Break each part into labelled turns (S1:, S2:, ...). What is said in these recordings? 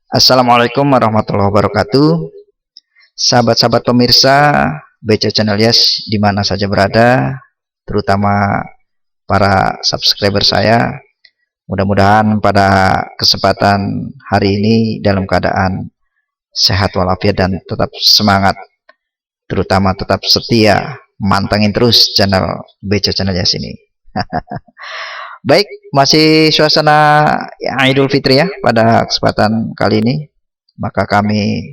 S1: Assalamualaikum warahmatullahi wabarakatuh. Sahabat-sahabat pemirsa BC Channel Yes di mana saja berada, terutama para subscriber saya. Mudah-mudahan pada kesempatan hari ini dalam keadaan sehat walafiat dan tetap semangat, terutama tetap setia mantengin terus channel BC Channel Yes ini. Baik, masih suasana Idul Fitri ya pada kesempatan kali ini. Maka kami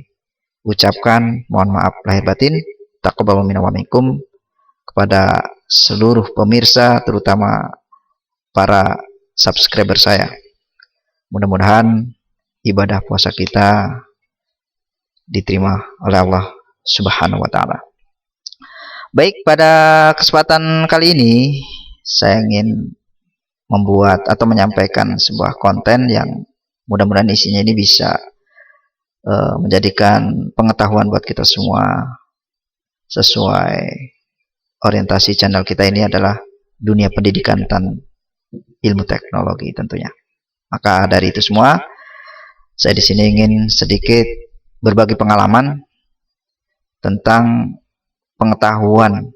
S1: ucapkan mohon maaf lahir batin, taqabbal minna wa minkum kepada seluruh pemirsa, terutama para subscriber saya. Mudah-mudahan ibadah puasa kita diterima oleh Allah Subhanahu wa taala. Baik, pada kesempatan kali ini saya ingin membuat atau menyampaikan sebuah konten yang mudah-mudahan isinya ini bisa menjadikan pengetahuan buat kita semua. Sesuai orientasi channel kita ini adalah dunia pendidikan dan ilmu teknologi tentunya. Maka dari itu semua, saya di sini ingin sedikit berbagi pengalaman tentang pengetahuan.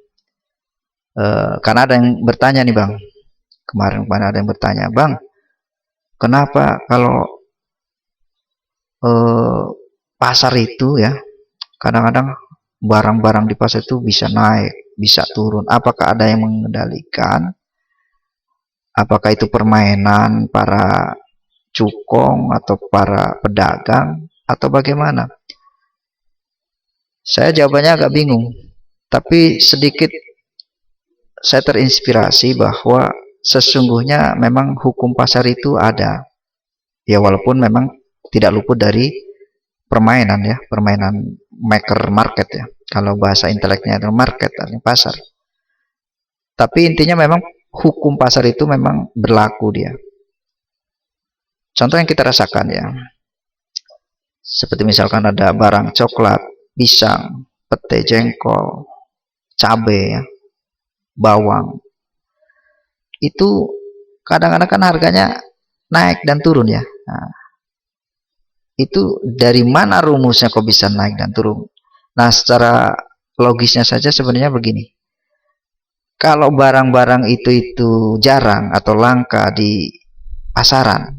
S1: Karena ada yang bertanya nih Bang, kemarin ada yang bertanya, Bang, kenapa kalau pasar itu ya, kadang-kadang barang-barang di pasar itu bisa naik, bisa turun. Apakah ada yang mengendalikan? Apakah itu permainan para cukong atau para pedagang atau bagaimana? Saya jawabannya agak bingung, tapi sedikit saya terinspirasi bahwa sesungguhnya memang hukum pasar itu ada ya, walaupun memang tidak luput dari permainan ya, permainan maker market ya, kalau bahasa inteleknya itu market artinya pasar. Tapi intinya memang hukum pasar itu memang berlaku dia. Contoh yang kita rasakan ya, seperti misalkan ada barang coklat, pisang, pete, jengkol, cabai ya, bawang, itu kadang-kadang kan harganya naik dan turun ya. Nah, itu dari mana rumusnya kok bisa naik dan turun? Nah, secara logisnya saja sebenarnya begini. Kalau barang-barang itu jarang atau langka di pasaran,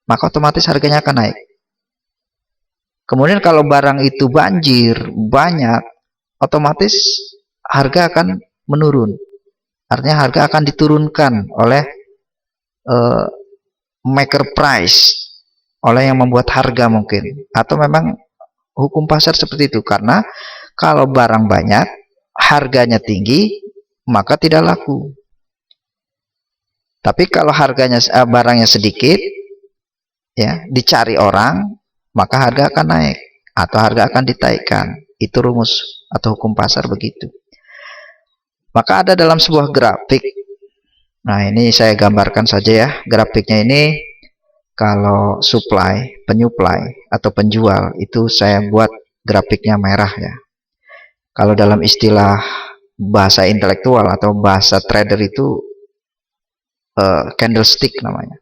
S1: maka otomatis harganya akan naik. Kemudian kalau barang itu banjir, banyak, otomatis harga akan menurun. Artinya harga akan diturunkan oleh maker price, oleh yang membuat harga mungkin. Atau memang hukum pasar seperti itu. Karena kalau barang banyak, harganya tinggi, maka tidak laku. Tapi kalau harganya barangnya sedikit, ya dicari orang, maka harga akan naik atau harga akan ditaikkan. Itu rumus atau hukum pasar begitu. Maka ada dalam sebuah grafik. Nah, ini saya gambarkan saja ya. Grafiknya ini kalau supply, penyuplai atau penjual itu saya buat grafiknya merah ya. Kalau dalam istilah bahasa intelektual atau bahasa trader itu candlestick namanya.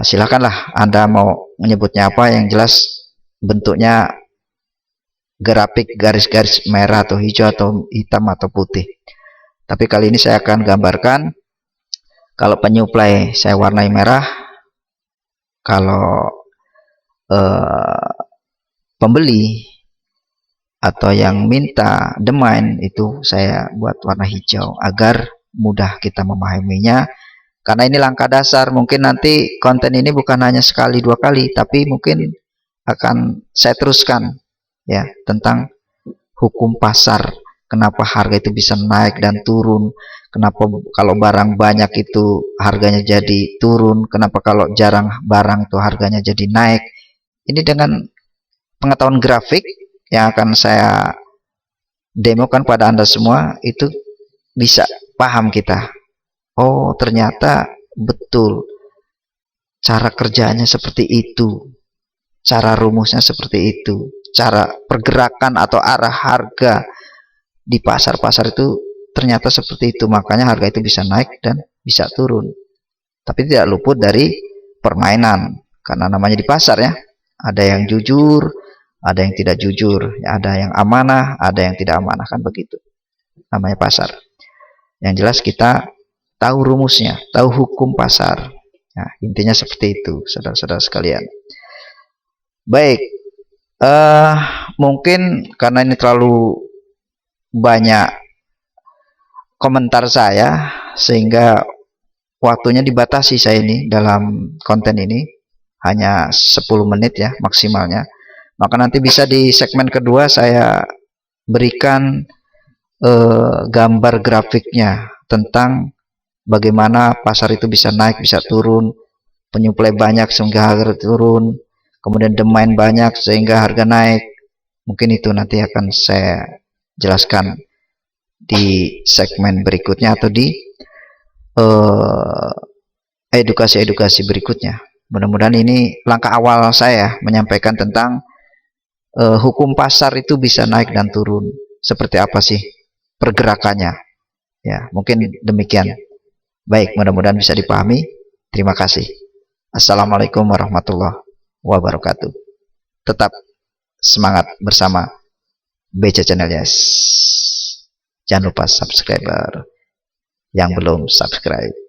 S1: Silakanlah Anda mau menyebutnya apa, yang jelas bentuknya grafik garis-garis merah atau hijau atau hitam atau putih. Tapi kali ini saya akan gambarkan kalau penyuplai saya warnai merah, kalau pembeli atau yang minta demand itu saya buat warna hijau agar mudah kita memahaminya. Karena ini langkah dasar, mungkin nanti konten ini bukan hanya sekali dua kali, tapi mungkin akan saya teruskan ya tentang hukum pasar, kenapa harga itu bisa naik dan turun, kenapa kalau barang banyak itu harganya jadi turun, kenapa kalau jarang barang itu harganya jadi naik. Ini dengan pengetahuan grafik yang akan saya demokan pada Anda semua, itu bisa paham kita. Oh, ternyata betul cara kerjanya seperti itu, cara rumusnya seperti itu, cara pergerakan atau arah harga di pasar-pasar itu ternyata seperti itu. Makanya harga itu bisa naik dan bisa turun. Tapi tidak luput dari permainan. karena namanya di pasar ya. Ada yang jujur, ada yang tidak jujur, ya, ada yang amanah, ada yang tidak amanah, kan begitu. Namanya pasar. Yang jelas kita tahu rumusnya, tahu hukum pasar. Nah, intinya seperti itu, saudara-saudara sekalian. Baik, mungkin karena ini terlalu banyak komentar saya, sehingga waktunya dibatasi saya ini dalam konten ini. Hanya 10 menit ya maksimalnya. Maka nanti bisa di segmen kedua saya berikan gambar grafiknya tentang bagaimana pasar itu bisa naik, bisa turun, penyuplai banyak sehingga harga turun, kemudian demand banyak sehingga harga naik. Mungkin itu nanti akan saya jelaskan di segmen berikutnya atau di edukasi-edukasi berikutnya. Mudah-mudahan ini langkah awal saya menyampaikan tentang hukum pasar itu bisa naik dan turun. Seperti apa sih pergerakannya? Ya, mungkin demikian. Baik, mudah-mudahan bisa dipahami. Terima kasih. Assalamualaikum warahmatullahi wabarakatuh. Tetap semangat bersama BC Channel, yes. Jangan lupa subscriber yang belum subscribe.